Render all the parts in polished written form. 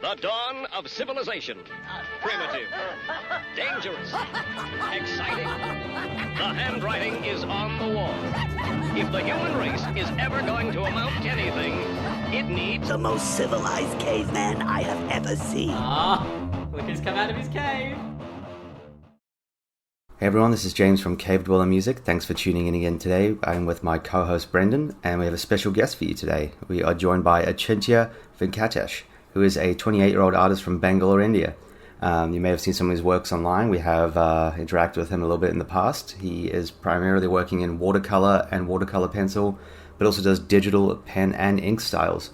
The dawn of civilization. Primitive. Dangerous. Exciting. The handwriting is on the wall. If the human race is ever going to amount to anything, it needs the most civilized caveman I have ever seen. Look who's come out of his cave. Hey everyone, this is James from Cave Dweller Music. Thanks for tuning in again today. I'm with my co-host Brendan, and we have a special guest for you today. We are joined by Achintya Venkatesh, who is a 28-year-old artist from Bangalore, India. You may have seen some of his works online. We have interacted with him a little bit in the past. He is primarily working in watercolor and watercolor pencil, but also does digital pen and ink styles.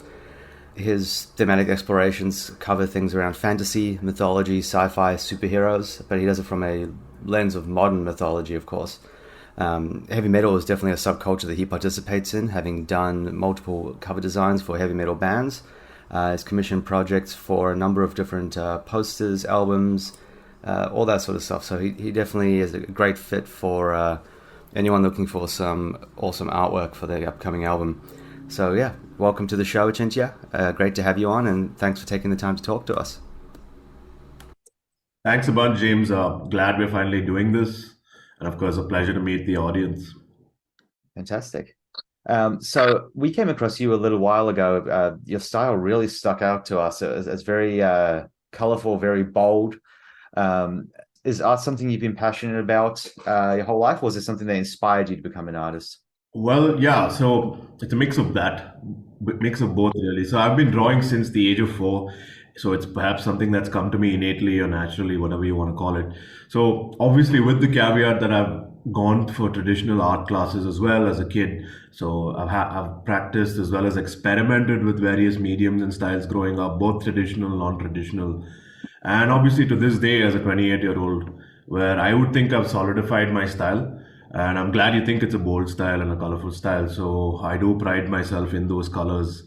His thematic explorations cover things around fantasy, mythology, sci-fi, superheroes, but he does it from a lens of modern mythology, of course. Heavy metal is definitely a subculture that he participates in, having done multiple cover designs for heavy metal bands. He's commissioned projects for a number of different posters, albums, all that sort of stuff. So he definitely is a great fit for anyone looking for some awesome artwork for the upcoming album. So yeah, welcome to the show, Achintya. Great to have you on, and thanks for taking the time to talk to us. Thanks a bunch, James. Glad we're finally doing this. And of course, a pleasure to meet the audience. Fantastic. So we came across you a little while ago. Your style really stuck out to us. It's very colorful, very bold. Is art something you've been passionate about your whole life, or was it something that inspired you to become an artist? Well, yeah, so it's a mix of both, really. So I've been drawing since the age of 4. So it's perhaps something that's come to me innately or naturally, whatever you want to call it. So obviously with the caveat that I've gone for traditional art classes as well as a kid. So I've practiced as well as experimented with various mediums and styles growing up, both traditional and non-traditional. And obviously to this day as a 28-year-old, where I would think I've solidified my style. And I'm glad you think it's a bold style and a colorful style. So I do pride myself in those colors.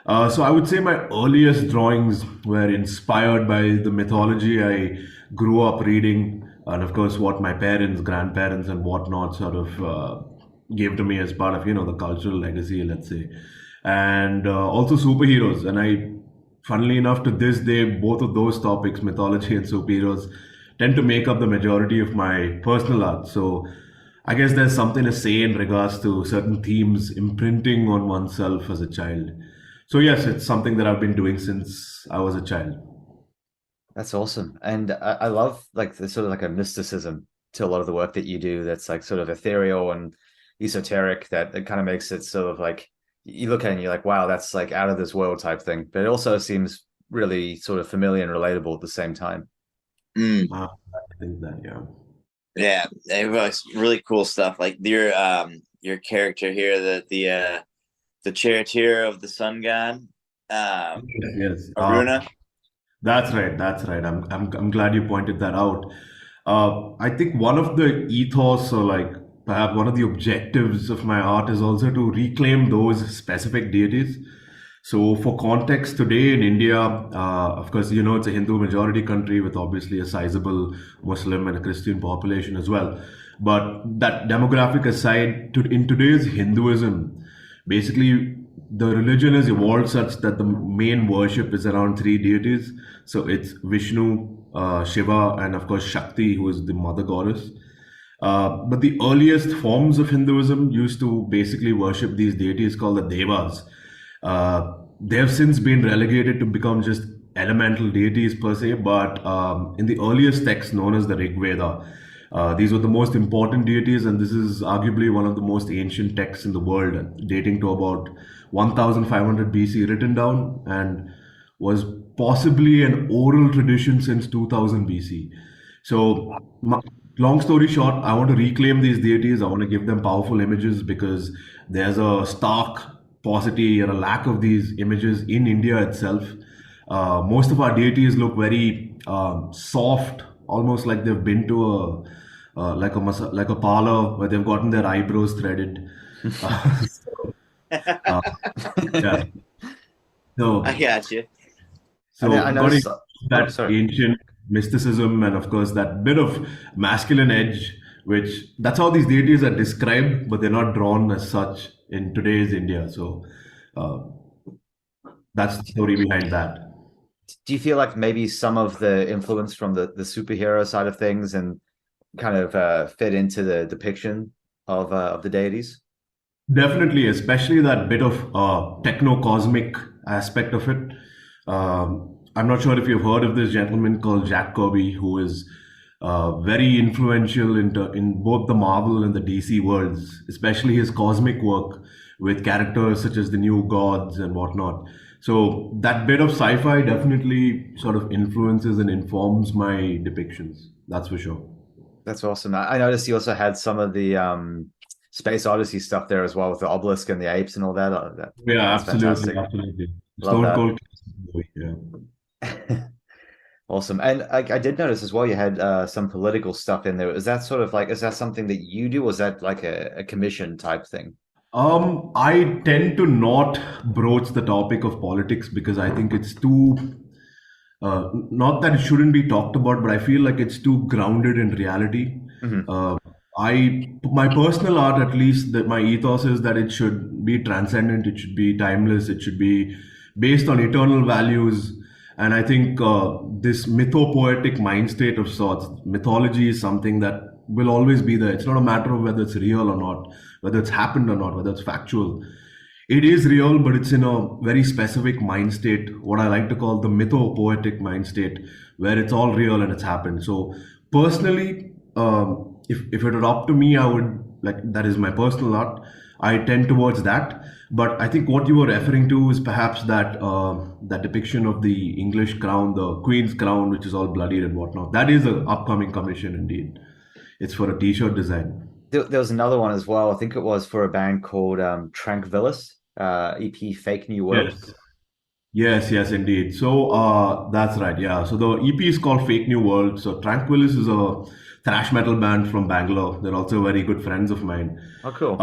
So I would say my earliest drawings were inspired by the mythology I grew up reading, and of course what my parents, grandparents and whatnot sort of gave to me as part of, the cultural legacy, let's say. And also superheroes. And funnily enough, to this day, both of those topics, mythology and superheroes, tend to make up the majority of my personal art. So I guess there's something to say in regards to certain themes imprinting on oneself as a child. So yes, it's something that I've been doing since I was a child. That's awesome. And I love like the sort of like a mysticism to a lot of the work that you do that's like sort of ethereal and esoteric, that it kind of makes it sort of like, you look at it and you're like, wow, that's like out of this world type thing. But it also seems really sort of familiar and relatable at the same time. I think that, yeah. Yeah, it was really cool stuff. Like your character here, the charioteer of the sun god, Yes. Aruna. That's right. I'm glad you pointed that out. I think one of the ethos, or like perhaps one of the objectives of my art, is also to reclaim those specific deities. So for context, today in India, of course, it's a Hindu majority country with obviously a sizable Muslim and a Christian population as well. But that demographic aside, in today's Hinduism, basically the religion has evolved such that the main worship is around 3 deities. So it's Vishnu, Shiva, and of course Shakti, who is the mother goddess. But the earliest forms of Hinduism used to basically worship these deities called the Devas. They have since been relegated to become just elemental deities per se, but in the earliest texts known as the Rig Veda, these were the most important deities, and this is arguably one of the most ancient texts in the world, dating to about 1500 BC, written down, and was possibly an oral tradition since 2000 BC. So, long story short, I want to reclaim these deities. I want to give them powerful images because there's a stark paucity or a lack of these images in India itself. Most of our deities look very soft, almost like they've been to like a parlor where they've gotten their eyebrows threaded. Yeah. So I got you. So I know that ancient mysticism and of course that bit of masculine edge, which that's how these deities are described, but they're not drawn as such in today's India. So that's the story behind that. Do you feel like maybe some of the influence from the superhero side of things and kind of fit into the depiction of the deities? Definitely, especially that bit of techno-cosmic aspect of it. I'm not sure if you've heard of this gentleman called Jack Kirby, who is very influential in both the Marvel and the DC worlds, especially his cosmic work with characters such as the New Gods and whatnot. So that bit of sci-fi definitely sort of influences and informs my depictions. That's for sure. That's awesome. I noticed you also had some of the Space Odyssey stuff there as well with the obelisk and the apes and all that. Yeah, That's fantastic. absolutely. Love Stone that. Cold. Yeah. Awesome. And I did notice as well you had some political stuff in there. Is that sort of like, is that something that you do? Or is that like a commission type thing? I tend to not broach the topic of politics because I think it's too, not that it shouldn't be talked about, but I feel like it's too grounded in reality. Mhm. My personal art, at least, that my ethos is that it should be transcendent, it should be timeless, it should be based on eternal values. And I think this mythopoetic mind state of sorts, mythology is something that will always be there. It's not a matter of whether it's real or not, whether it's happened or not, whether it's factual. It is real, but it's in a very specific mind state, what I like to call the mythopoetic mind state, where it's all real and it's happened. So personally, if it were up to me, I would like that is my personal art. I tend towards that. But I think what you were referring to is perhaps that depiction of the English crown, the Queen's crown, which is all bloodied and whatnot. That is an upcoming commission indeed. It's for a T-shirt design. There was another one as well. I think it was for a band called Tranquillus, EP Fake New World. Yes, indeed. So that's right. Yeah. So the EP is called Fake New World. So Tranquillus is a thrash metal band from Bangalore. They're also very good friends of mine. Oh, cool.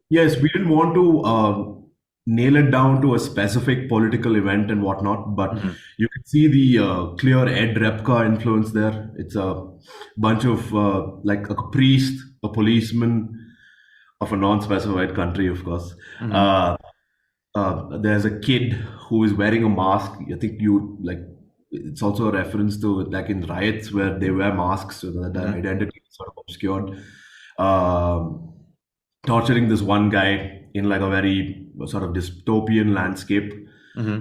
Yes, we didn't want to nail it down to a specific political event and whatnot, but you can see the clear Ed Repka influence there. It's a bunch of like a priest, a policeman of a non-specified country, of course. There's a kid who is wearing a mask. I think you like. It's also a reference to like in riots where they wear masks so that their identity is sort of obscured. Torturing this one guy in like a very sort of dystopian landscape,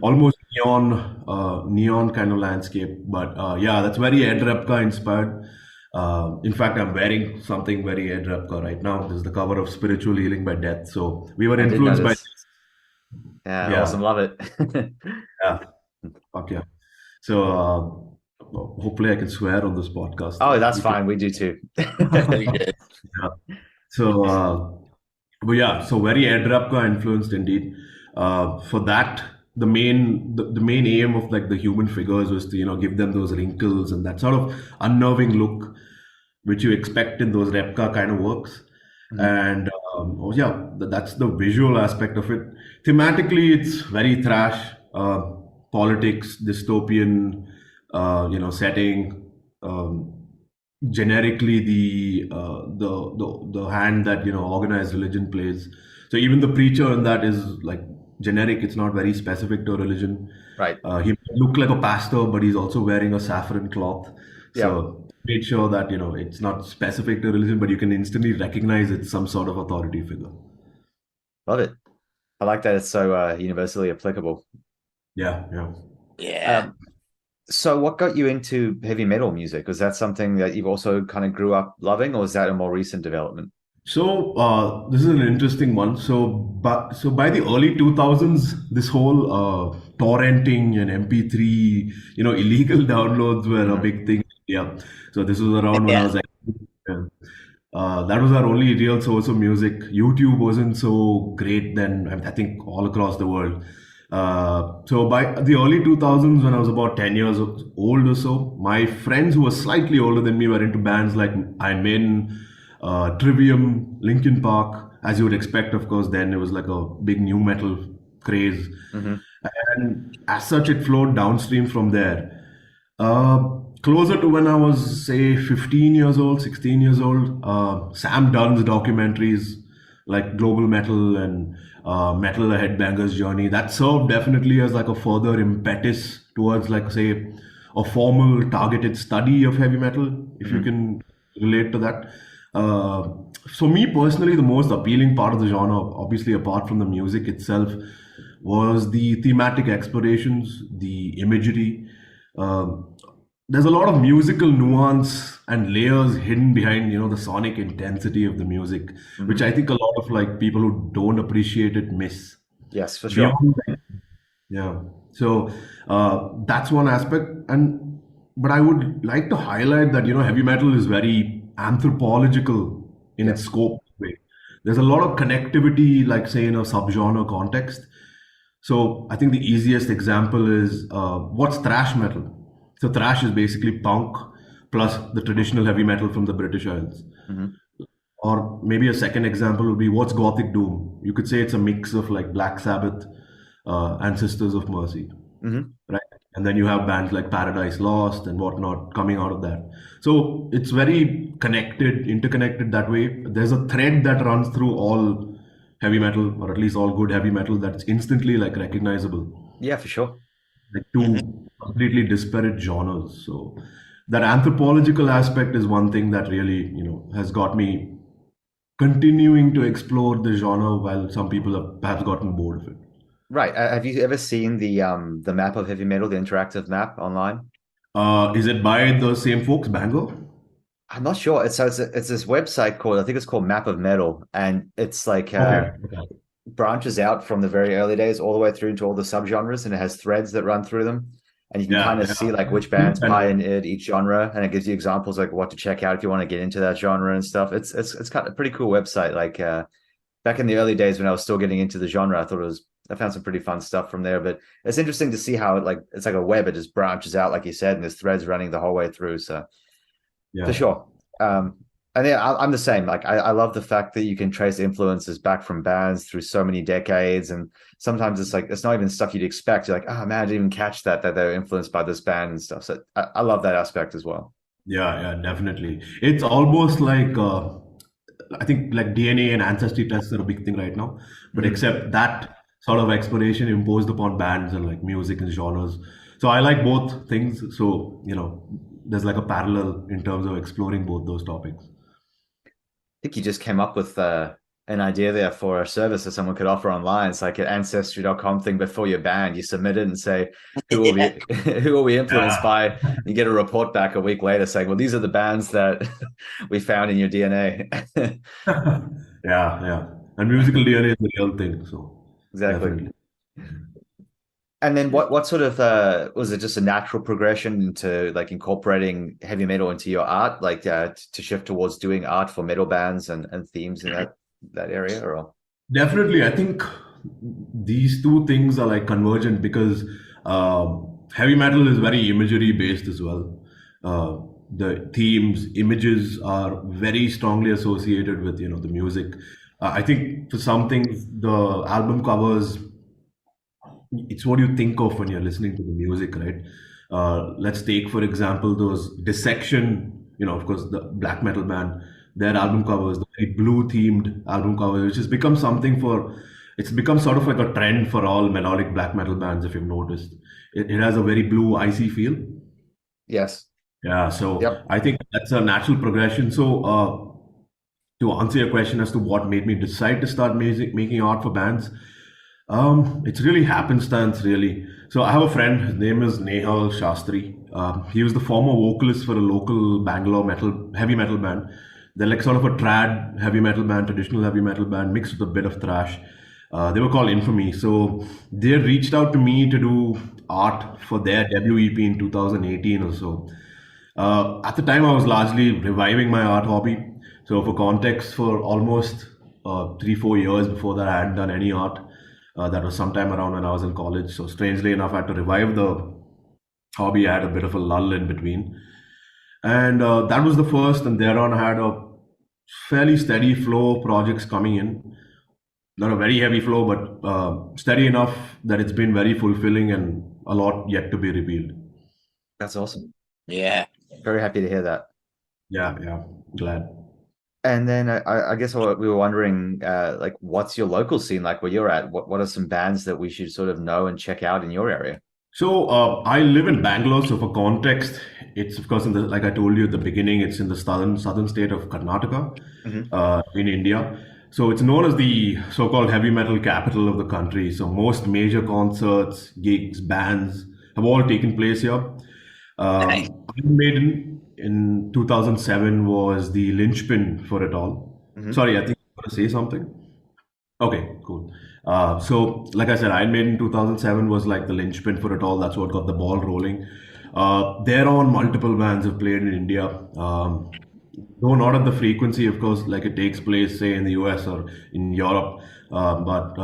almost neon kind of landscape. But yeah, that's very Ed Repka inspired. In fact, I'm wearing something very Ed Repka right now. This is the cover of Spiritual Healing by Death. So we were influenced by. Yeah, awesome. Love it. Yeah. Okay. So hopefully I can swear on this podcast. Oh, that's fine. We do too. Yeah. So, but yeah, so very Ed Repka influenced indeed. For that, the main aim of like the human figures was to give them those wrinkles and that sort of unnerving look, which you expect in those Repka kind of works. And yeah, that's the visual aspect of it. Thematically, it's very thrash, politics, dystopian, setting. Generically, the hand that organized religion plays. So even the preacher in that is like generic. It's not very specific to a religion. Right. He might look like a pastor, but he's also wearing a saffron cloth. So made sure that it's not specific to religion, but you can instantly recognize it's some sort of authority figure. Love it. I like that it's so universally applicable. Yeah. So what got you into heavy metal music? Was that something that you've also kind of grew up loving, or is that a more recent development? So this is an interesting one. So by the early 2000s, this whole torrenting and MP3, illegal downloads were a big thing. Yeah. So this was around when I was like, that was our only real source of music. YouTube wasn't so great then, I think all across the world. So by the early 2000s, when I was about 10 years old or so, my friends who were slightly older than me were into bands like Iron Maiden, Trivium, Linkin Park. As you would expect, of course, then it was like a big new metal craze. And as such, it flowed downstream from there. Closer to when I was, say, 15 years old, 16 years old, Sam Dunn's documentaries like Global Metal and Metal, a headbanger's journey. That served definitely as like a further impetus towards, like, say, a formal targeted study of heavy metal, if you can relate to that. So me personally, the most appealing part of the genre, obviously apart from the music itself, was the thematic explorations, the imagery. There's a lot of musical nuance and layers hidden behind, the sonic intensity of the music, which I think a lot of like people who don't appreciate it miss. Yes, for sure. Beyond that, yeah. So that's one aspect, but I would like to highlight that heavy metal is very anthropological in its scope. There's a lot of connectivity, like say in a subgenre context. So I think the easiest example is what's thrash metal. So thrash is basically punk plus the traditional heavy metal from the British Isles. Or maybe a second example would be what's gothic doom. You could say it's a mix of like Black Sabbath and Sisters of Mercy, right? And then you have bands like Paradise Lost and whatnot coming out of that. So it's very connected, interconnected that way. There's a thread that runs through all heavy metal, or at least all good heavy metal, that's instantly like recognizable. Yeah, for sure. Like two completely disparate genres. So that anthropological aspect is one thing that really, has got me continuing to explore the genre while some people have perhaps gotten bored of it. Right. Have you ever seen the map of heavy metal, the interactive map online? Is it by the same folks, Bangalore? I'm not sure. It's this website called, I think it's called Map of Metal, and it's like Okay. branches out from the very early days all the way through into all the subgenres, and it has threads that run through them, and you can kind of see like which bands pioneered each genre, and it gives you examples like what to check out if you want to get into that genre and stuff. It's kind of a pretty cool website. Like back in the early days when I was still getting into the genre, I found some pretty fun stuff from there. But it's interesting to see how it's like a web. It just branches out, like you said, and there's threads running the whole way through. So Yeah. for sure. And yeah, I'm the same. Like I love the fact that you can trace influences back from bands through so many decades, and sometimes it's like it's not even stuff you'd expect. You're like, oh man, I didn't even catch that they're influenced by this band and stuff. So I love that aspect as well. Yeah, definitely. It's almost like I think like DNA and ancestry tests are a big thing right now, but except that sort of exploration imposed upon bands and like music and genres. So I like both things. So there's like a parallel in terms of exploring both those topics. I think you just came up with an idea there for a service that someone could offer online. It's like an ancestry.com thing, but for your band, you submit it and say, who will be who will we influenced by? You get a report back a week later saying, well, these are the bands that we found in your DNA. Yeah. And musical DNA is the real thing. So Exactly. definitely. And then what sort of was it just a natural progression into like incorporating heavy metal into your art, like to shift towards doing art for metal bands and themes in that area? Or Definitely, I think these two things are like convergent because heavy metal is very imagery based as well. The themes, images are very strongly associated with the music. I think for some things, the album covers, it's what you think of when you're listening to the music, right? Let's take, for example, those Dissection, of course, the black metal band, their album covers, the very blue themed album covers, which has become it's become sort of like a trend for all melodic black metal bands, if you've noticed. It has a very blue, icy feel. yes. Yeah, so Yep. I think that's a natural progression. So to answer your question as to what made me decide to start making art for bands, it's really happenstance, really. So I have a friend, his name is Nehal Shastri. He was the former vocalist for a local Bangalore heavy metal band. They're like sort of a trad heavy metal band, traditional heavy metal band, mixed with a bit of thrash. They were called Infamy. So they reached out to me to do art for their debut EP in 2018 or so. At the time, I was largely reviving my art hobby. So for context, for almost 3-4 years before that, I hadn't done any art. That was sometime around when I was in college. So strangely enough, I had to revive the hobby. I had a bit of a lull in between. And that was the first. And thereon, I had a fairly steady flow of projects coming in. Not a very heavy flow, but steady enough that it's been very fulfilling and a lot yet to be revealed. That's awesome. Yeah. Very happy to hear that. Yeah, glad. And then I guess what we were wondering, like, what's your local scene like where you're at? What are some bands that we should sort of know and check out in your area? So I live in Bangalore. So for context, it's of course in the like I told you at the beginning, it's in the southern state of Karnataka, Hmm. in India. So it's known as the so-called heavy metal capital of the country. So most major concerts, gigs, bands have all taken place here. Nice. Iron Maiden in 2007 was the linchpin for it all. Hmm. Sorry, I think you want to say something. Okay, cool. So, like I said, Iron Maiden 2007 was like the linchpin for it all. That's what got the ball rolling. Thereon, multiple bands have played in India. Though not at the frequency, of course, like it takes place, say, in the US or in Europe. But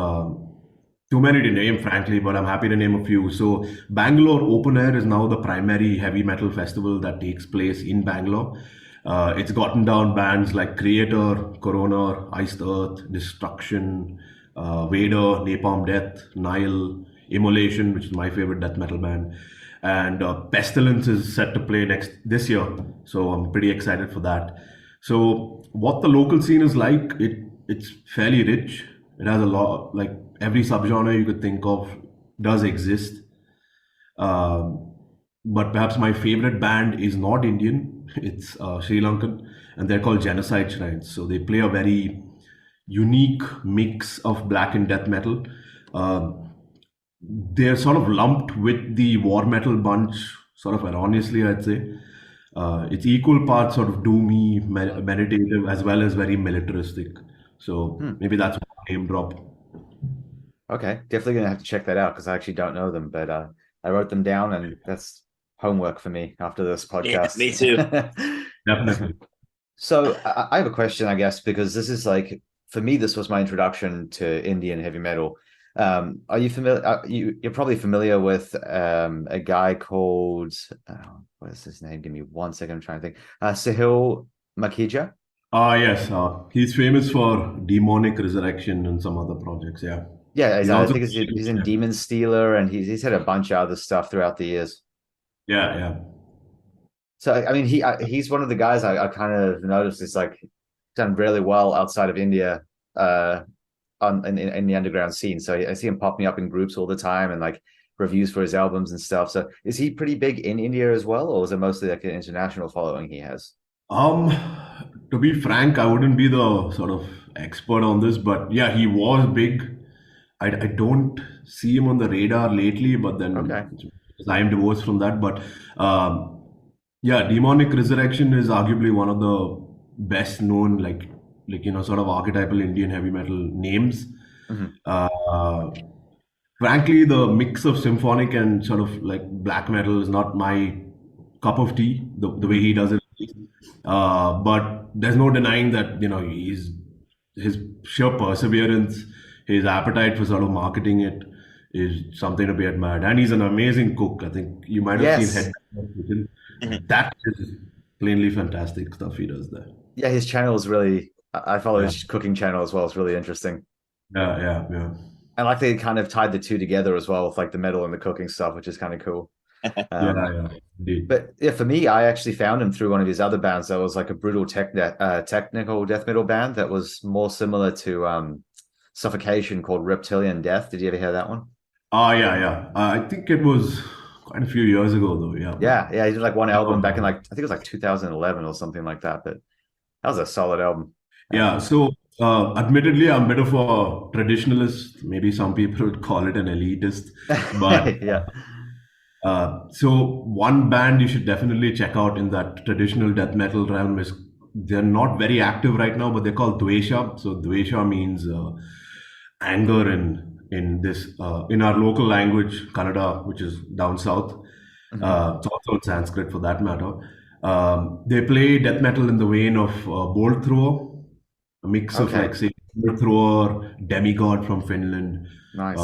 too many to name, frankly, but I'm happy to name a few. So, Bangalore Open Air is now the primary heavy metal festival that takes place in Bangalore. It's gotten down bands like Creator, Corona, Iced Earth, Destruction, Vader, Napalm Death, Nile, Immolation, which is my favorite death metal band, and Pestilence is set to play next this year. So I'm pretty excited for that. So what the local scene is like, it's fairly rich. It has a lot, like every subgenre you could think of does exist. Um, but perhaps my favorite band is not Indian. It's Sri Lankan, and they're called Genocide Shrines. So they play a very unique mix of black and death metal. Um, they're sort of lumped with the war metal bunch, sort of erroneously, I'd say. It's equal parts sort of doomy, meditative, as well as very militaristic. So Hmm. maybe that's one name drop. Okay, definitely gonna have to check that out because I actually don't know them, but I wrote them down, and that's homework for me after this Yeah, podcast. me too. Definitely. So I have a question, I guess, because this is like for me, this was my introduction to Indian heavy metal. Are you familiar? You're probably familiar with a guy called what is his name? Give me 1 second. I'm trying to think. Sahil Makija. Yes, he's famous for Demonic Resurrection and some other projects. Yeah, Yeah, he's I also think he's in Demon Stealer, and he's had a bunch of other stuff throughout the years. yeah, yeah. So I mean, he's one of the guys I kind of noticed is like done really well outside of India, in the underground scene. So I see him popping up in groups all the time and like reviews for his albums and stuff. So is he pretty big in India as well, or is it mostly like an international following he has? Um, to be frank, I wouldn't be the sort of expert on this, but yeah, he was big. I don't see him on the radar lately, but Okay. then I'm divorced from that. But um, yeah, Demonic Resurrection is arguably one of the best known, sort of archetypal Indian heavy metal names. Hmm. Uh, Frankly, the mix of symphonic and sort of like black metal is not my cup of tea, the way he does it. But there's no denying that, his sheer perseverance, his appetite for sort of marketing it is something to be admired. And he's an amazing cook. I think you might have seen Yes. Head Kitchen. Mhm. That is plainly fantastic stuff he does there. Yeah, his channel is really. I follow Yeah, his cooking channel as well. It's really interesting. yeah, yeah, yeah. I like they kind of tied the two together as well with like the metal and the cooking stuff, which is kind of cool. Yeah, Um, yeah, indeed. but yeah, for me, I actually found him through one of his other bands that was like a brutal technical death metal band that was more similar to Suffocation called Reptilian Death. Did you ever hear that one? Yeah, yeah. I think it was quite a few years ago, though. Yeah, but Yeah, he did like one album back in um, like I think it was like 2011 or something like that. But that was a solid album. yeah. Um, So, admittedly, I'm a bit of a traditionalist. Maybe some people would call it an elitist, but yeah. so one band you should definitely check out in that traditional death metal realm is they're not very active right now, but they're called Dvesha. So Dvesha means anger in our local language, Kannada, which is down south. Mhm. It's also in Sanskrit for that matter. They play death metal in the vein of Bolt Thrower, a mix of Okay, like say Bolt Thrower, Demigod from Finland. nice.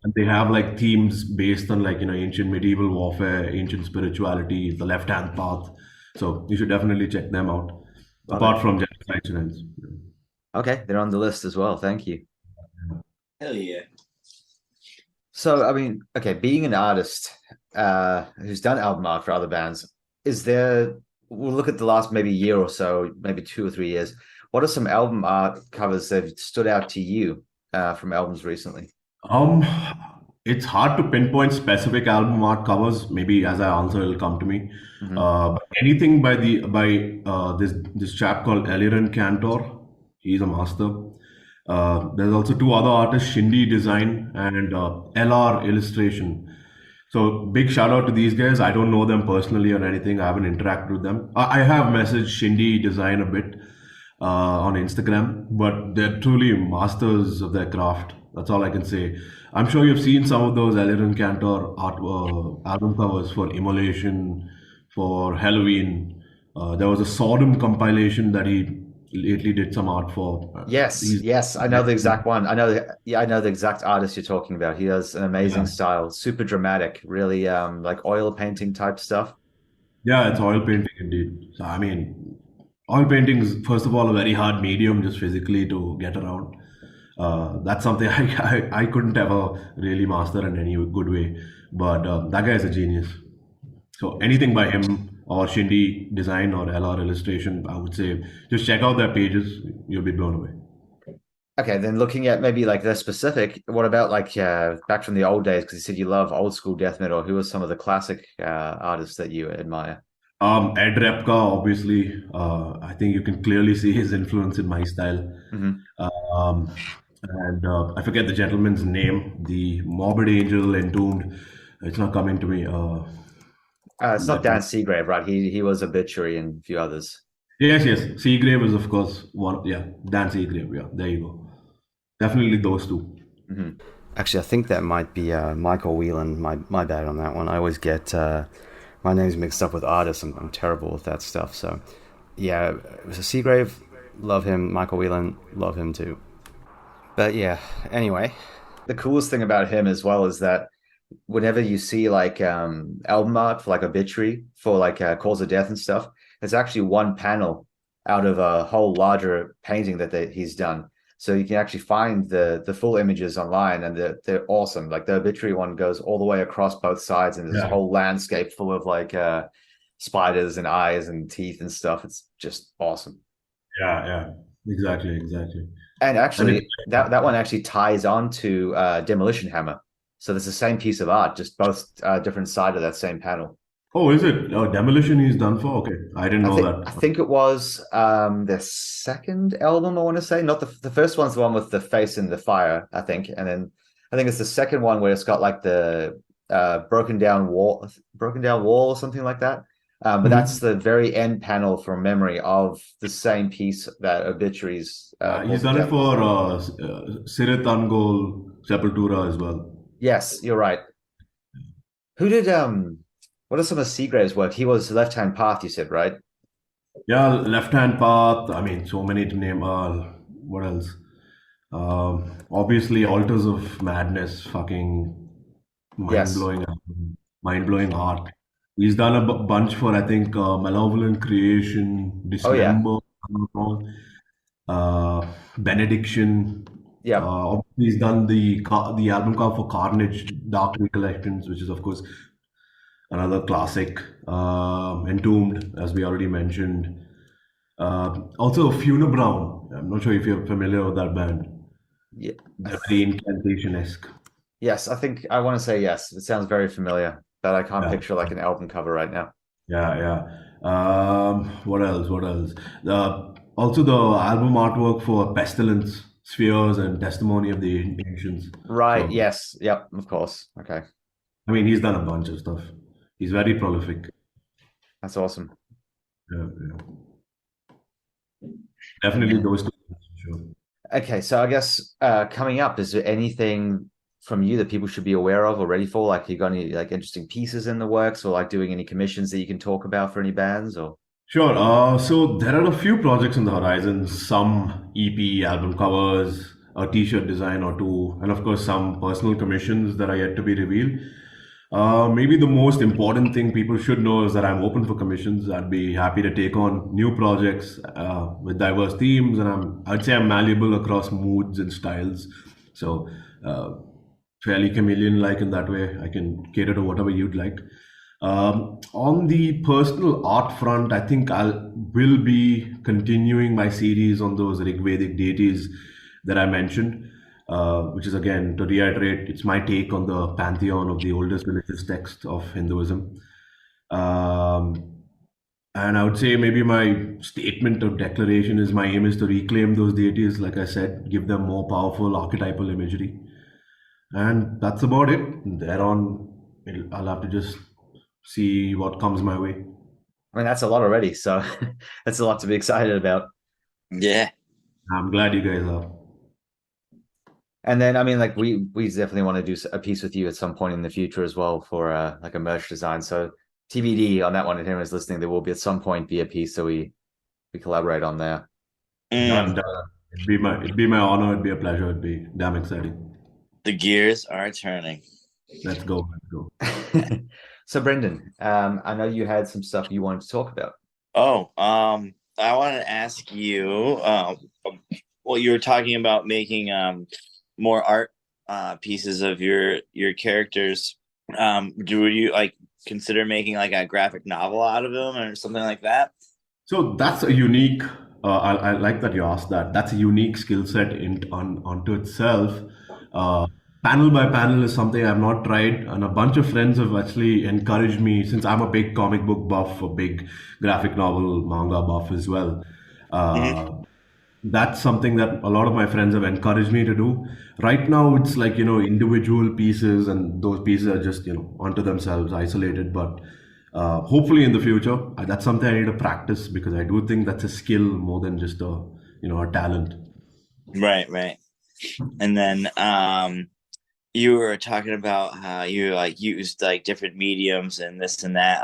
And they have like themes based on like ancient medieval warfare, ancient spirituality, the left hand path. So you should definitely check them out. Love it. Apart from Genocide Shrines. Okay, they're on the list as well. Thank you. Hell yeah. So, I mean, okay, being an artist who's done album art for other bands, is there, we'll look at the last maybe year or so, maybe 2 or 3 years. What are some album art covers that have stood out to you from albums recently? Um, it's hard to pinpoint specific album art covers. Maybe as I answer, it'll come to me. Hmm. But anything by this chap called Eliran Cantor, he's a master. There's also two other artists, Shindy Design and LR Illustration. So big shout out to these guys. I don't know them personally or anything. I haven't interacted with them. I have messaged Shindy Design a bit on Instagram, but they're truly masters of their craft. That's all I can say. I'm sure you've seen some of those Eliran Cantor art album covers for Immolation, for Halloween. There was a Sodom compilation that he lately did some art for. Yes, I know the exact one. I know the exact artist you're talking about. He has an amazing Yeah. style, super dramatic, really like oil painting type stuff. Yeah, it's oil painting indeed. So, I mean, oil painting is, first of all, a very hard medium just physically to get around. That's something I couldn't ever really master in any good way. But that guy is a genius. So anything by him or Shindy Design or LR Illustration, I would say just check out their pages. You'll be blown away. Okay, then looking at maybe like the specific, what about like back from the old days? Because you said you love old school death metal. Who are some of the classic artists that you admire? Ed Repka, obviously, I think you can clearly see his influence in my style. Hmm. Um, and I forget the gentleman's name, the Morbid Angel Entombed. It's not coming to me. It's not Dan Seagrave, right? He was Obituary and a few others. Yes. Seagrave is, of course, one. Yeah, Dan Seagrave. Yeah, there you go. Definitely those two. Hmm. Actually, I think that might be Michael Whelan. My bad on that one. I always get my names mixed up with artists. I'm terrible with that stuff. So, yeah, so Seagrave, love him. Michael Whelan, love him too. But yeah, anyway, the coolest thing about him as well is that whenever you see like album art for like Obituary for like Cause of Death and stuff, it's actually one panel out of a whole larger painting that he's done. So you can actually find the full images online, and they're awesome. Like the Obituary one goes all the way across both sides, and there's a whole landscape full of like spiders and eyes and teeth and stuff. It's just awesome. Yeah, exactly. And actually, that one actually ties on to Demolition Hammer. So there's the same piece of art, just both different side of that same panel. Oh, is it? Oh, Demolition he's done for? Okay, I didn't know that. I think it was their second album, I want to say. Not the first one's the one with the face in the fire, I think. And then I think it's the second one where it's got like the broken down wall or something like that. But that's the very end panel from memory of the same piece that Obituaries. He's done it for Sirit Angol Sepultura as well. Yes, you're right. Who did what are some of Seagrave's work? He was Left Hand Path, you said, right? Yeah, Left Hand Path. I mean, so many to name. What else? Obviously, Altars of Madness. Fucking mind-blowing, mind-blowing art. He's done a bunch for, I think, Malevolent Creation, Dismember, if I'm not wrong. Benediction. Yeah. He's done the album cover for Carnage, Dark Recollections, which is of course another classic. Entombed, as we already mentioned. Also Funebraun. I'm not sure if you're familiar with that band. Yeah. They're very incantation-esque. Yes, I think I want to say yes. It sounds very familiar, but I can't picture like an album cover right now. Yeah. What else? Also the album artwork for Pestilence, Spheres, and Testimony of the Ancients. Right. So, Yes. Yep. Of course. Okay. I mean, he's done a bunch of stuff. He's very prolific. That's awesome. Yeah. Definitely those two, for sure. Okay, so I guess coming up, is there anything from you that people should be aware of or ready for? Like, you got any like interesting pieces in the works, or like doing any commissions that you can talk about for any bands? Or Sure. So there are a few projects on the horizon, some EP album covers, a t-shirt design or two, and of course some personal commissions that are yet to be revealed. Maybe the most important thing people should know is that I'm open for commissions. I'd be happy to take on new projects with diverse themes, and I'd say I'm malleable across moods and styles. So fairly chameleon-like in that way. I can cater to whatever you'd like. On the personal art front, I think I will be continuing my series on those Rigvedic deities that I mentioned, which is again, to reiterate, it's my take on the pantheon of the oldest religious text of Hinduism. Um, and I would say maybe my statement of declaration is my aim is to reclaim those deities, like I said, give them more powerful archetypal imagery. And that's about it. Thereon, I'll have to just see what comes my way. I mean, that's a lot already, so that's a lot to be excited about. Yeah. I'm glad you guys are. And then, I mean, like we definitely want to do a piece with you at some point in the future as well for like a merch design. So TBD on that one. If anyone's listening, there will be at some point be a piece that we collaborate on there. Done, done. It'd be my honor. It'd be a pleasure. It'd be damn exciting. The gears are turning. Let's go. Let's go. So Brendan, I know you had some stuff you wanted to talk about. Oh, I want to ask you. Well, you were talking about making more art pieces of your characters. Do you like consider making like a graphic novel out of them or something like that? So that's a unique. I like that you asked that. That's a unique skill set onto itself. Panel by panel is something I've not tried, and a bunch of friends have actually encouraged me since I'm a big comic book buff, a big graphic novel manga buff as well. That's something that a lot of my friends have encouraged me to do. Right now, it's like, individual pieces, and those pieces are just, onto themselves, isolated. But hopefully in the future, that's something I need to practice because I do think that's a skill more than just a talent. Right. And then you were talking about how you like used like different mediums and this and that.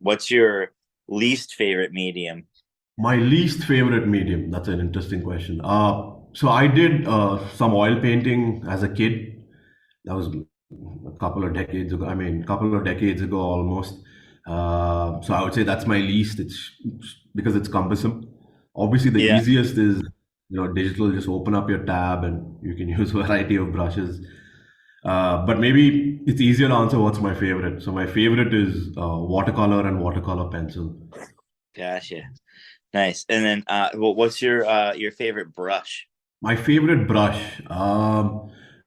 What's your least favorite medium? My least favorite medium, that's an interesting question. So I did some oil painting as a kid. That was a couple of decades ago. I mean, a couple of decades ago almost. So I would say that's my least. It's because it's cumbersome. Obviously, the easiest is, digital. Just open up your tab and you can use a variety of brushes. But maybe it's easier to answer what's my favorite. So my favorite is watercolor and watercolor pencil. Gotcha. Nice. And then, what's your favorite brush? My favorite brush,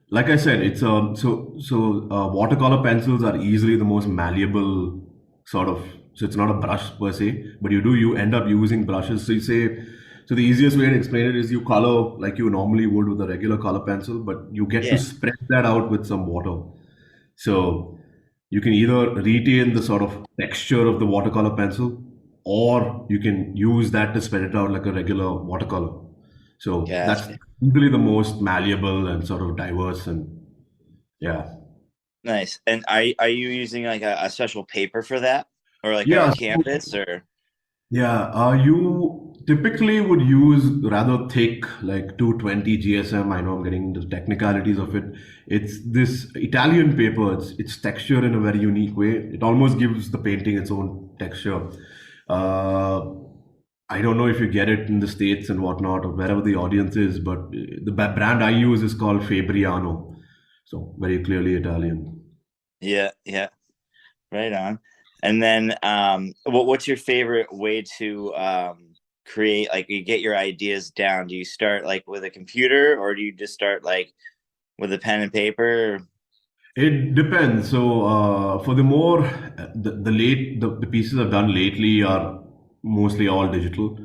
like I said, it's watercolor pencils are easily the most malleable sort of. So it's not a brush per se, but you end up using brushes. So the easiest way to explain it is you color like you normally would with a regular color pencil, but you get to spread that out with some water. So you can either retain the sort of texture of the watercolor pencil, or you can use that to spread it out like a regular watercolor. So that's usually the most malleable and sort of diverse, and yeah. Nice. And are you using like a special paper for that, or like a canvas, or? Yeah, you typically would use rather thick, like 220 GSM. I know I'm getting into the technicalities of it. It's this Italian paper. It's textured in a very unique way. It almost gives the painting its own texture. I don't know if you get it in the States and whatnot, or wherever the audience is, but the brand I use is called Fabriano. So very clearly Italian. Yeah. Right on. And then what's your favorite way to create, like, you get your ideas down? Do you start like with a computer, or do you just start like with a pen and paper? It depends. So for the more the pieces I've done lately are mostly all digital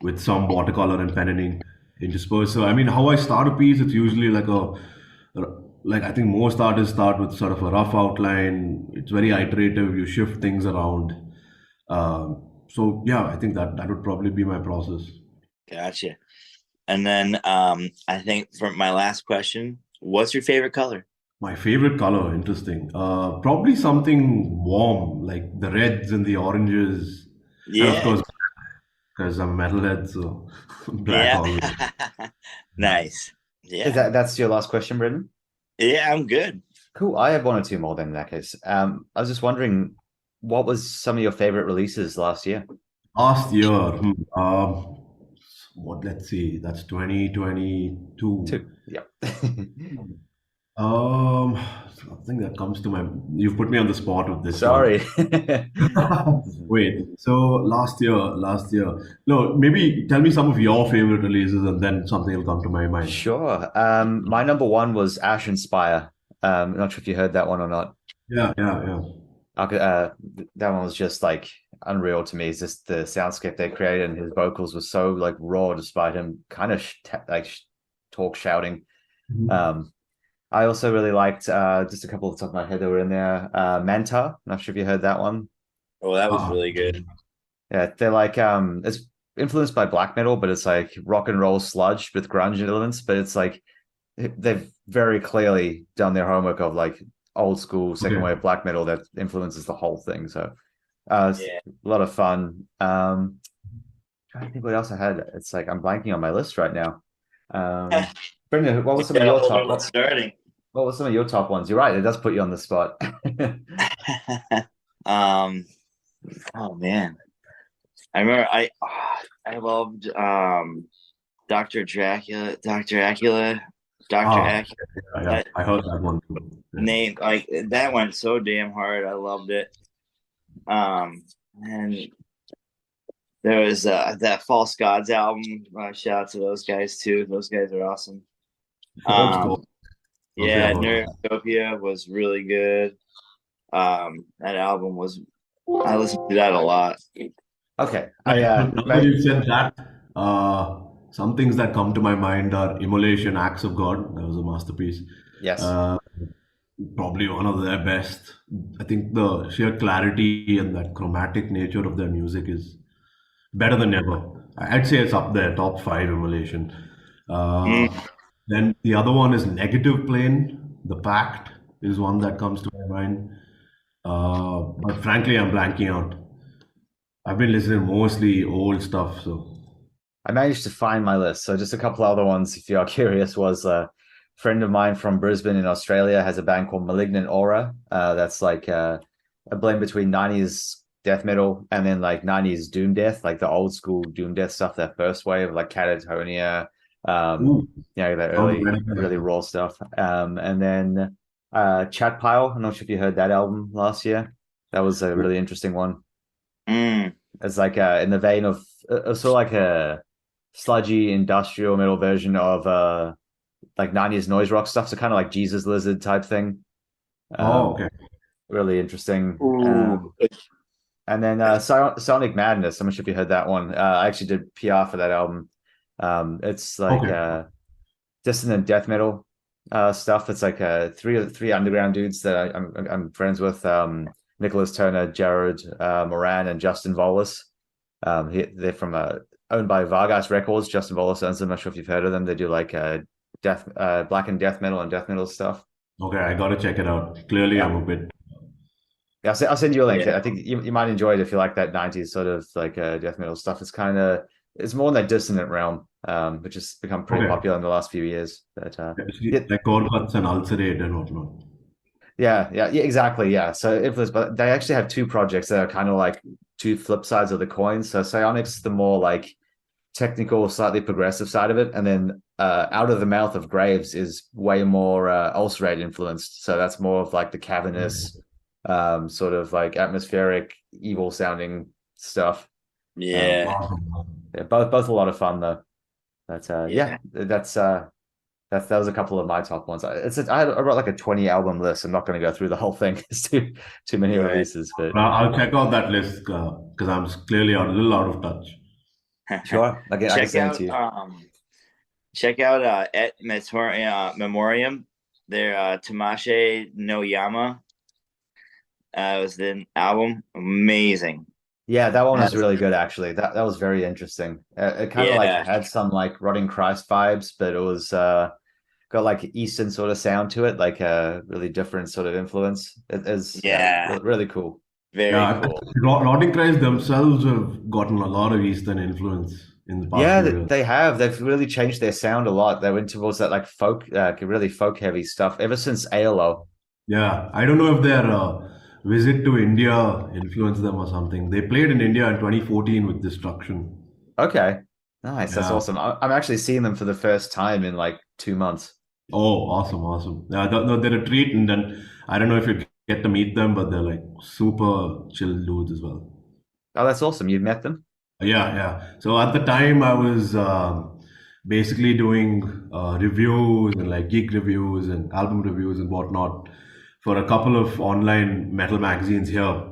with some watercolor and pen and ink interspersed. So I mean, how I start a piece, it's usually like I think most artists start with sort of a rough outline. It's very iterative. You shift things around. So yeah, I think that would probably be my process. Gotcha. And then I think for my last question, what's your favorite color? My favorite color, interesting. Probably something warm, like the reds and the oranges. Yeah. And of course, because I'm a metalhead, so black always. Nice. Yeah. That's your last question, Brendan? Yeah, I'm good. Cool. I have one or two more then in that case. I was just wondering, what was some of your favorite releases last year? Last year, let's see, that's 2022. Yeah. Um, Something that comes to my. You've put me on the spot with this one. Sorry. Wait. So last year. No, maybe tell me some of your favorite releases, and then something will come to my mind. Sure. My number one was Ash Inspire. Not sure if you heard that one or not. Yeah, yeah, yeah. That one was just like unreal to me. It's just the soundscape they created, and his vocals were so like raw, despite him kind of talk shouting. Mhm. Um, I also really liked just a couple of the top of my head that were in there. Manta. Not sure if you heard that one. Oh, that was Uh-uh. really good. Yeah, they're like it's influenced by black metal, but it's like rock and roll sludge with grunge elements. But it's like they've very clearly done their homework of like old school second Okay. wave black metal that influences the whole thing. So it's Yeah. a lot of fun. Trying to think what else I had. It's like I'm blanking on my list right now. Um, Brendan, what We was some of got a your whole top? new one starting. What were some of your top ones? You're right, it does put you on the spot. um, oh man, I remember I loved Doctor Acula, Doctor Ah, Acula. yeah, yeah. That I heard that one too. Yeah. name, like that went so damn hard. I loved it. And there was that False Gods album. Shout out to those guys too. Those guys are awesome. Old school. Um, Okay, yeah, I've heard that. Neurotopia was really good. That album was. I listened to that a lot. Okay, Now that you said that, some things that come to my mind are Immolation, Acts of God. That was a masterpiece. yes. Uh, Probably one of their best. I think the sheer clarity and that chromatic nature of their music is better than ever. I'd say it's up there, top five Immolation. Mm. Then the other one is Negative Plane. The Pact is one that comes to my mind. But frankly, I'm blanking out. I've been listening mostly old stuff, so. I managed to find my list. So just a couple other ones, if you are curious, was a friend of mine from Brisbane in Australia has a band called Malignant Aura. That's like a blend between 90s death metal and then like 90s doom death, like the old school doom death stuff, that first wave, like Catatonia, Ooh, the sounds early, very good. really raw stuff. And then Chat Pile. I'm not sure if you heard that album last year. That was a really interesting one. Mm. It's like in the vein of sort of like a sludgy industrial metal version of like 90s noise rock stuff. So kind of like Jesus Lizard type thing. Oh, Um, okay. really interesting. Ooh. And then Sonic Madness. I'm not sure if you heard that one. I actually did PR for that album. It's like Okay. dissonant death metal stuff. It's like three underground dudes that I'm friends with. Nicholas Turner, Jared Moran, and Justin Volas. They're from owned by Vargas Records. Justin Volas owns them. I'm not sure if you've heard of them. They do like black and death metal and death metal stuff. Okay, I gotta check it out. Clearly, I'm Yeah, a bit. yeah. I'll send you a link. Yeah. I think you might enjoy it if you like that 90s sort of like death metal stuff. It's more in that dissonant realm, which has become pretty Okay. popular in the last few years. But yeah, Like Corcuts and Ulcerate and whatnot. yeah, exactly. Yeah. So influence, but they actually have two projects that are kind of like two flip sides of the coin. So Psionics, the more like technical, slightly progressive side of it, and then Out of the Mouth of Graves is way more ulcerate influenced. So that's more of like the cavernous, sort of like atmospheric, evil sounding stuff. Yeah. Awesome. Yeah, both a lot of fun though. But Yeah. that was a couple of my top ones. I wrote like a 20 album list. I'm not going to go through the whole thing. It's too many Right. releases, but I'll check out that list because I'm clearly a little out of touch. sure. I can check send it out to you. check out Et Memoriam. Their Tamashe no Yama was the album. Amazing. Yeah, that one was Has- really good actually. That was very interesting. It kind of like Yeah. had some like Rotting Christ vibes, but it was got like Eastern sort of sound to it, like a really different sort of influence. It is Yeah. really cool. Very Yeah, cool. Rotting Christ themselves have gotten a lot of Eastern influence in the past Yeah, few years. they have. They've really changed their sound a lot. They went towards that like folk, really folk heavy stuff ever since ALO. Yeah, I don't know if their visit to India influenced them or something. They played in India in 2014 with Destruction. Okay, nice. That's Yeah. awesome. I'm actually seeing them for the first time in like 2 months. Oh, awesome, awesome. Yeah, no, they're a treat, and then I don't know if you get to meet them, but they're like super chill dudes as well. Oh, that's awesome. You've met them? Yeah, yeah. So at the time, I was basically doing reviews and like geek reviews and album reviews and whatnot for a couple of online metal magazines here.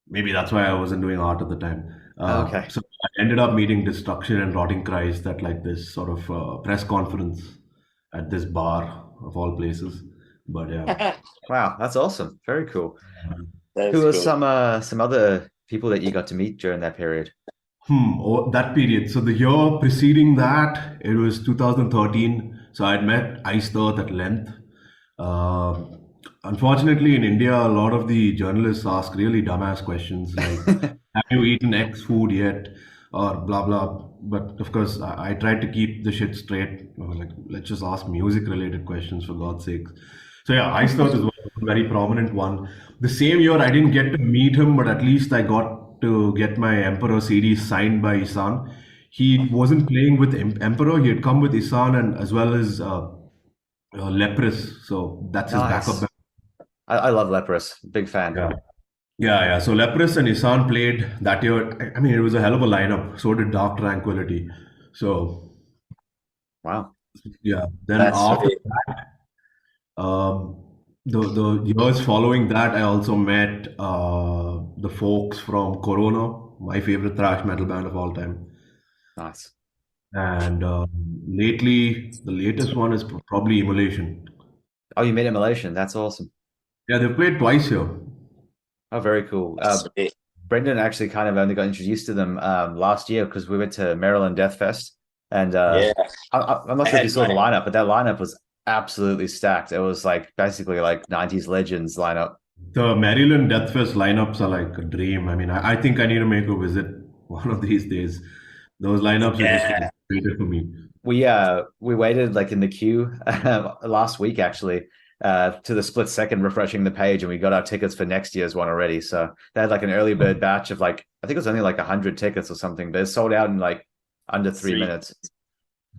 Maybe that's why I wasn't doing art at the time. Okay. So I ended up meeting Destruction and Rotting Christ at like this sort of press conference at this bar of all places. But yeah. Wow, that's awesome. Very cool. That's Who are cool. some other people that you got to meet during that period? Oh, that period. So the year preceding that, it was 2013. So I'd met Iced Earth at length. Uh, Unfortunately, in India, a lot of the journalists ask really dumbass questions like, "Have you eaten X food yet?" or blah blah. But of course, I tried to keep the shit straight. I was like, let's just ask music-related questions for God's sake. So yeah, Iced Earth is one very prominent one. The same year, I didn't get to meet him, but at least I got to get my Emperor CD signed by Isan. He wasn't playing with Emperor; he had come with Isan and as well as Leprous. So that's his backup Nice. band. I love Leprous. Big fan. Yeah. Yeah, yeah. So Leprous and Isan played that year. I mean, it was a hell of a lineup. So did Dark Tranquility. So Wow. yeah. Then That's after sweet. um, the years following that, I also met the folks from Corona, my favorite thrash metal band of all time. Nice. And lately, the latest one is probably Immolation. Oh, you met in Malaysian. That's awesome. Yeah, they've played twice here. Oh, very cool. That's sweet. Brendan actually kind of only got introduced to them last year because we went to Maryland Death Fest, and Yeah. I'm not I sure if you had saw the my lineup, but that lineup was absolutely stacked. It was like basically like 90s legends lineup. The Maryland Death Fest lineups are like a dream. I mean, I think I need to make a visit one of these days. Those lineups are just yeah. created for me. We waited like in the queue last week actually to the split second refreshing the page, and we got our tickets for next year's one already. So they had like an early bird batch of like I think it was only like 100 tickets or something, but it sold out in like under 3 minutes.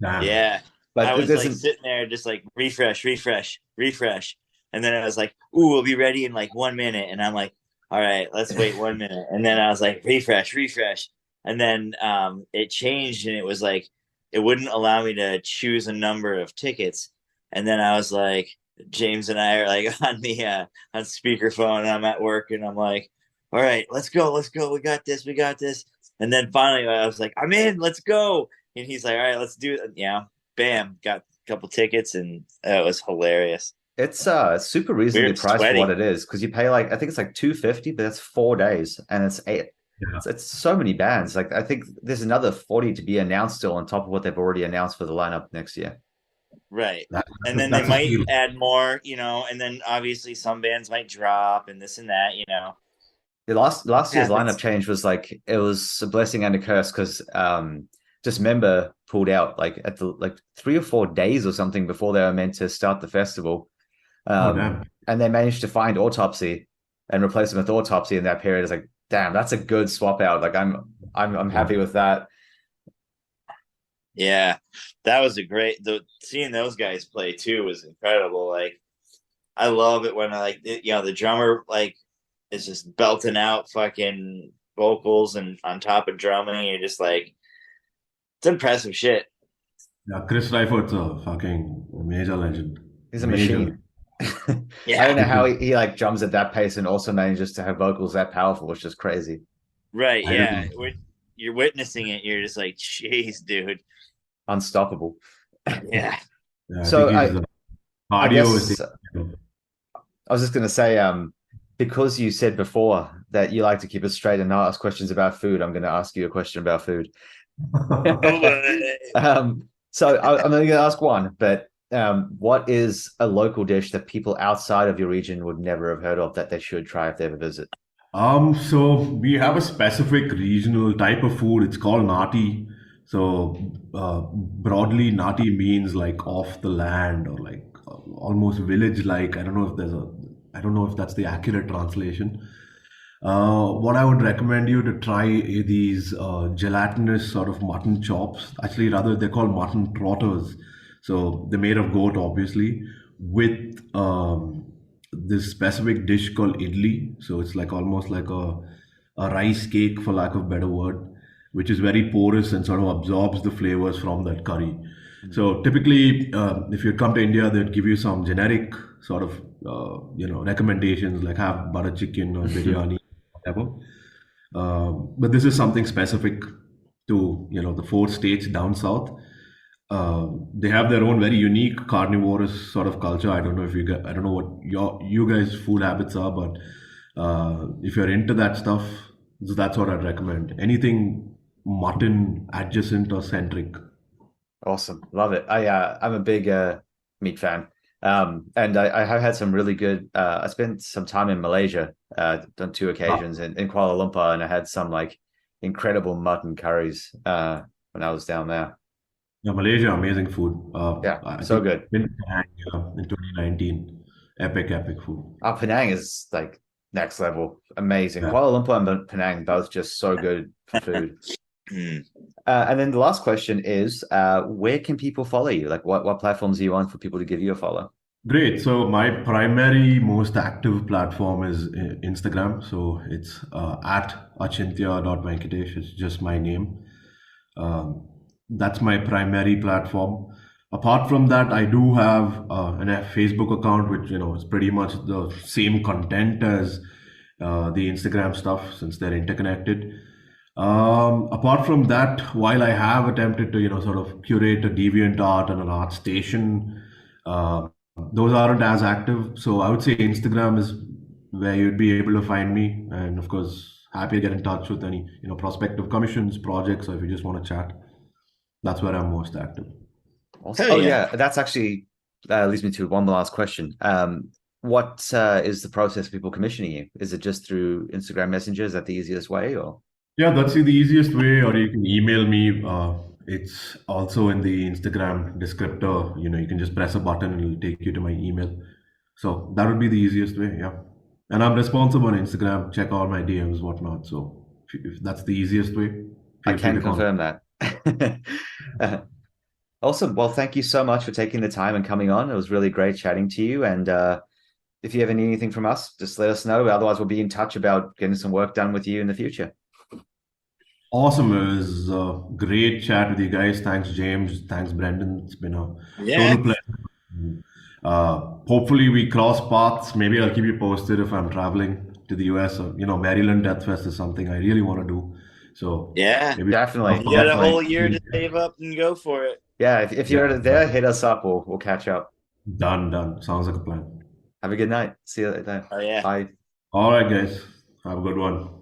Damn. Yeah. I But was there's like sitting there just like refresh, refresh, refresh. And then I was like, ooh, we'll be ready in like 1 minute. And I'm like, all right, let's wait 1 minute. And then I was like, refresh, refresh. And then it changed and it was like it wouldn't allow me to choose a number of tickets. And then I was like, James and I are like on the on speakerphone and I'm at work and I'm like, all right, let's go. We got this, we got this. And then finally I was like, I'm in, let's go. And he's like, all right, let's do it. Yeah, bam, got a couple tickets, and it was hilarious. it's super We reasonably were priced for what sweating. it is because you pay like I think it's like 250, but that's 4 days and it's eight. Yeah. It's so many bands. Like I think there's another 40 to be announced still on top of what they've already announced for the lineup next year. Right. That, And then they that's a might steal. add more, and then obviously some bands might drop and this and that. The last year's lineup Happens. change was like it was a blessing and a curse because just member pulled out like at the like 3 or 4 days or something before they were meant to start the festival. Oh, Um, damn. and they managed to find Autopsy and replace them with Autopsy in that period. It's like, damn, that's a good swap out. Like I'm Yeah. happy with that. Yeah. That was a great seeing those guys play too was incredible. Like I love it when the drummer like is just belting out fucking vocals and on top of drumming. You're just like, it's impressive shit. Yeah, Chris Reifert's a fucking major legend. He's a Major. machine. I Yeah. don't know how he like drums at that pace and also manages to have vocals that powerful, which is crazy. Right. I Yeah. don't know. You're witnessing it. You're just like, jeez, dude. Unstoppable. Yeah. Yeah, I So think he's I cardio is guess I was just gonna say, because you said before that you like to keep it straight and not ask questions about food, I'm gonna ask you a question about food. I'm only gonna ask one, but what is a local dish that people outside of your region would never have heard of that they should try if they ever visit? So we have a specific regional type of food. It's called nati. So broadly, nati means like off the land or like almost village-like. I don't know if that's the accurate translation. What I would recommend you to try these gelatinous sort of mutton chops. Actually, rather they're called mutton trotters. So they're made of goat, obviously, with this specific dish called idli. So it's like almost like a rice cake, for lack of a better word, which is very porous and sort of absorbs the flavors from that curry. So typically, if you come to India, they'd give you some generic sort of recommendations like have butter chicken or biryani, whatever. But this is something specific to the 4 states down south. They have their own very unique carnivorous sort of culture. I don't know if I don't know what you guys' food habits are, but if you're into that stuff, that's what I'd recommend. Anything mutton adjacent or centric. Awesome. Love it. I'm a big meat fan. And I have had some really good I spent some time in Malaysia, on 2 occasions in Kuala Lumpur, and I had some like incredible mutton curries when I was down there. Yeah, Malaysia, amazing food. Yeah, I so think good. in Penang, in 2019, epic food. Penang is like next level, amazing. Yeah. Kuala Lumpur and Penang both just so good for food. And then the last question is, where can people follow you? Like, what platforms are you on for people to give you a follow? Great. So my primary, most active platform is Instagram. So it's at Achintya.Venkatesh. It's just my name. That's my primary platform. Apart from that, I do have a Facebook account, which is pretty much the same content as the Instagram stuff, since they're interconnected. Apart from that, while I have attempted to sort of curate a deviant art and an art station, those aren't as active. So I would say Instagram is where you'd be able to find me, and of course, happy to get in touch with any prospective commissions, projects, or if you just want to chat. That's where I'm most active. Awesome. Hell Oh yeah. yeah, that's actually leads me to one last question. What is the process of people commissioning you? Is it just through Instagram Messenger? Is that the easiest way, or? Yeah, that's the easiest way, or you can email me. It's also in the Instagram descriptor. You can just press a button and it'll take you to my email. So that would be the easiest way, yeah. And I'm responsive on Instagram. Check all my DMs, whatnot. So if that's the easiest way, I feel free can to confirm that. Awesome. Well, thank you so much for taking the time and coming on. It was really great chatting to you. And if you ever need anything from us, just let us know. Otherwise, we'll be in touch about getting some work done with you in the future. Awesome. It was a great chat with you guys. Thanks, James. Thanks, Brendan. It's been a Yeah. total pleasure. Hopefully we cross paths. Maybe I'll keep you posted if I'm traveling to the US, or Maryland Death Fest is something I really want to do. So Yeah. maybe Definitely. You got a Definitely. whole year to save up and go for it. Yeah, if you're Yeah. there, hit us up. We'll catch up. Done. Sounds like a plan. Have a good night. See you later. Oh yeah. Bye. All right, guys. Have a good one.